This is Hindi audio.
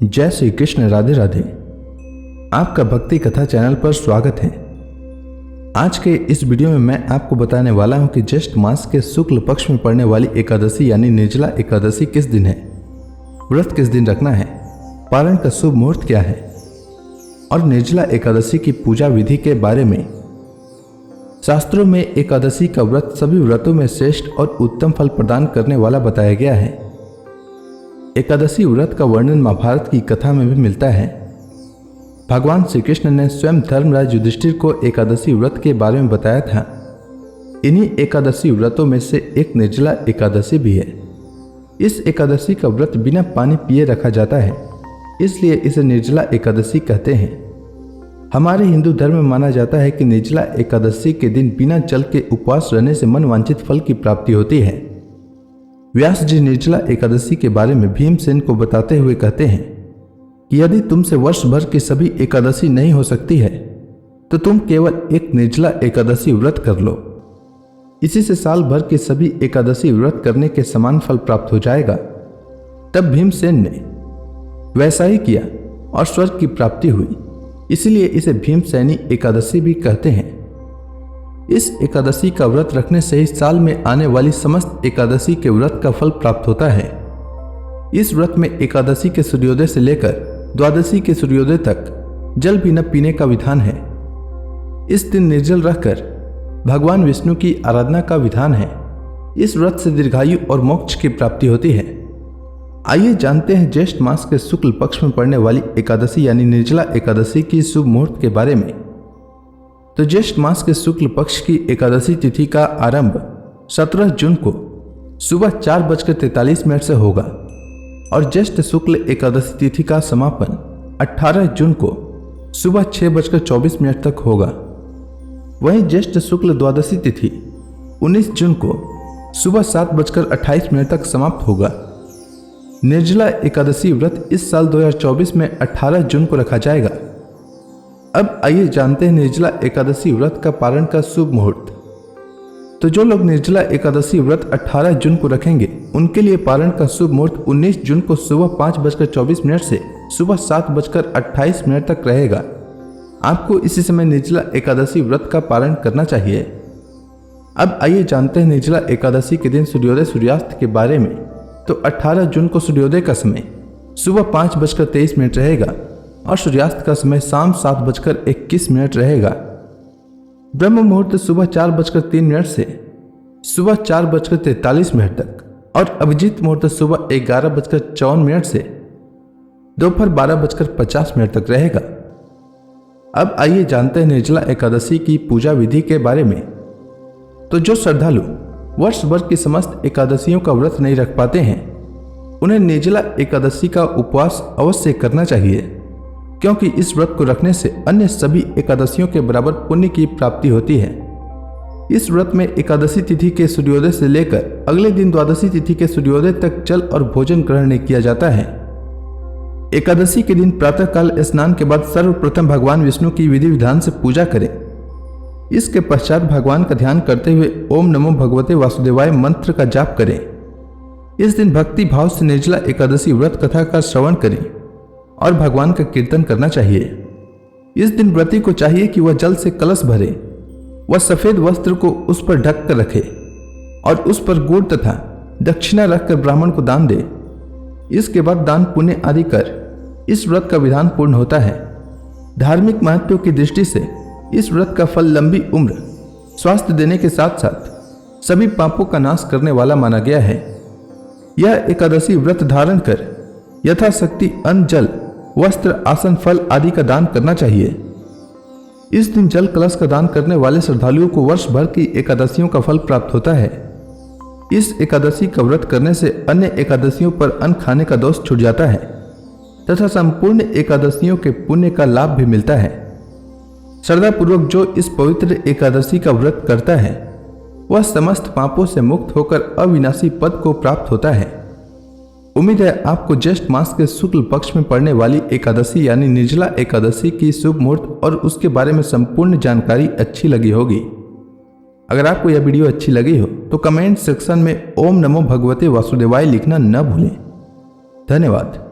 जय श्री कृष्ण, राधे राधे। आपका भक्ति कथा चैनल पर स्वागत है। आज के इस वीडियो में मैं आपको बताने वाला हूं कि ज्येष्ठ मास के शुक्ल पक्ष में पड़ने वाली एकादशी यानी निर्जला एकादशी किस दिन है, व्रत किस दिन रखना है, पारण का शुभ मुहूर्त क्या है और निर्जला एकादशी की पूजा विधि के बारे में। शास्त्रों में एकादशी का व्रत सभी व्रतों में श्रेष्ठ और उत्तम फल प्रदान करने वाला बताया गया है। एकादशी व्रत का वर्णन महाभारत की कथा में भी मिलता है। भगवान श्री कृष्ण ने स्वयं धर्मराज युधिष्ठिर को एकादशी व्रत के बारे में बताया था। इन्हीं एकादशी व्रतों में से एक निर्जला एकादशी भी है। इस एकादशी का व्रत बिना पानी पिए रखा जाता है, इसलिए इसे निर्जला एकादशी कहते हैं। हमारे हिंदू धर्म में माना जाता है कि निर्जला एकादशी के दिन बिना जल के उपवास रहने से मनवांछित फल की प्राप्ति होती है। व्यास जी निर्जला एकादशी के बारे में भीमसेन को बताते हुए कहते हैं कि यदि तुमसे वर्ष भर की सभी एकादशी नहीं हो सकती है तो तुम केवल एक निर्जला एकादशी व्रत कर लो। इसी से साल भर की सभी एकादशी व्रत करने के समान फल प्राप्त हो जाएगा। तब भीमसेन ने वैसा ही किया और स्वर्ग की प्राप्ति हुई, इसलिए इसे भीमसेनी एकादशी भी कहते हैं। इस एकादशी का व्रत रखने से ही साल में आने वाली समस्त एकादशी के व्रत का फल प्राप्त होता है। इस व्रत में एकादशी के सूर्योदय से लेकर द्वादशी के सूर्योदय तक जल भी न पीने का विधान है। इस दिन निर्जल रहकर भगवान विष्णु की आराधना का विधान है। इस व्रत से दीर्घायु और मोक्ष की प्राप्ति होती है। आइए जानते हैं ज्येष्ठ मास के शुक्ल पक्ष में पड़ने वाली एकादशी यानी निर्जला एकादशी की शुभ मुहूर्त के बारे में। तो ज्येष्ठ मास के शुक्ल पक्ष की एकादशी तिथि का आरंभ 17 जून को सुबह 4:43 से होगा और ज्येष्ठ शुक्ल एकादशी तिथि का समापन 18 जून को सुबह 6:24 तक होगा। वहीं ज्येष्ठ शुक्ल द्वादशी तिथि 19 जून को सुबह 7:28 तक समाप्त होगा। निर्जला एकादशी व्रत इस साल 2024 में 18 जून को रखा जाएगा। अब आइए जानते हैं निर्जला एकादशी व्रत का पारण का शुभ मुहूर्त। तो जो लोग निर्जला एकादशी व्रत 18 जून को रखेंगे उनके लिए पारण का शुभ मुहूर्त 19 जून को सुबह 5:24 से सुबह 7:28 तक रहेगा। आपको इसी समय निर्जला एकादशी व्रत का पारण करना चाहिए। अब आइए जानते हैं निर्जला एकादशी के दिन सूर्योदय सूर्यास्त के बारे में। तो 18 जून को सूर्योदय का समय सुबह 5:23 रहेगा और सूर्यास्त का समय शाम 7:21 रहेगा। ब्रह्म मुहूर्त सुबह 4:03 से सुबह 4:43 तक और अभिजीत मुहूर्त सुबह 11:54 से दोपहर 12:50 तक रहेगा। अब आइए जानते हैं निर्जला एकादशी की पूजा विधि के बारे में। तो जो श्रद्धालु वर्ष भर की समस्त एकादशियों का व्रत नहीं रख पाते हैं उन्हें निर्जला एकादशी का उपवास अवश्य करना चाहिए, क्योंकि इस व्रत को रखने से अन्य सभी एकादशियों के बराबर पुण्य की प्राप्ति होती है। इस व्रत में एकादशी तिथि के सूर्योदय से लेकर अगले दिन द्वादशी तिथि के सूर्योदय तक जल और भोजन ग्रहण नहीं किया जाता है। एकादशी के दिन प्रातःकाल स्नान के बाद सर्वप्रथम भगवान विष्णु की विधि विधान से पूजा करें। इसके पश्चात भगवान का ध्यान करते हुए ओम नमो भगवते वासुदेवाय मंत्र का जाप करें। इस दिन भक्ति भाव से निर्जला एकादशी व्रत कथा का श्रवण करें और भगवान का कीर्तन करना चाहिए। इस दिन व्रती को चाहिए कि वह जल से कलश भरे, वह सफेद वस्त्र को उस पर ढक कर रखे और उस पर गुड़ तथा दक्षिणा रखकर ब्राह्मण को दान दे। इसके बाद दान पुण्य आदि कर इस व्रत का विधान पूर्ण होता है। धार्मिक महत्व की दृष्टि से इस व्रत का फल लंबी उम्र, स्वास्थ्य देने के साथ साथ सभी पापों का नाश करने वाला माना गया है। यह एकादशी व्रत धारण कर यथाशक्ति अन्न, जल, वस्त्र, आसन, फल आदि का दान करना चाहिए। इस दिन जल कलश का दान करने वाले श्रद्धालुओं को वर्ष भर की एकादशियों का फल प्राप्त होता है। इस एकादशी का व्रत करने से अन्य एकादशियों पर अन्न खाने का दोष छूट जाता है तथा संपूर्ण एकादशियों के पुण्य का लाभ भी मिलता है। श्रद्धापूर्वक जो इस पवित्र एकादशी का व्रत करता है वह समस्त पापों से मुक्त होकर अविनाशी पद को प्राप्त होता है। उम्मीद है आपको ज्येष्ठ मास के शुक्ल पक्ष में पड़ने वाली एकादशी यानी निर्जला एकादशी की शुभ मुहूर्त और उसके बारे में संपूर्ण जानकारी अच्छी लगी होगी। अगर आपको यह वीडियो अच्छी लगी हो तो कमेंट सेक्शन में ओम नमो भगवते वासुदेवाय लिखना न भूलें। धन्यवाद।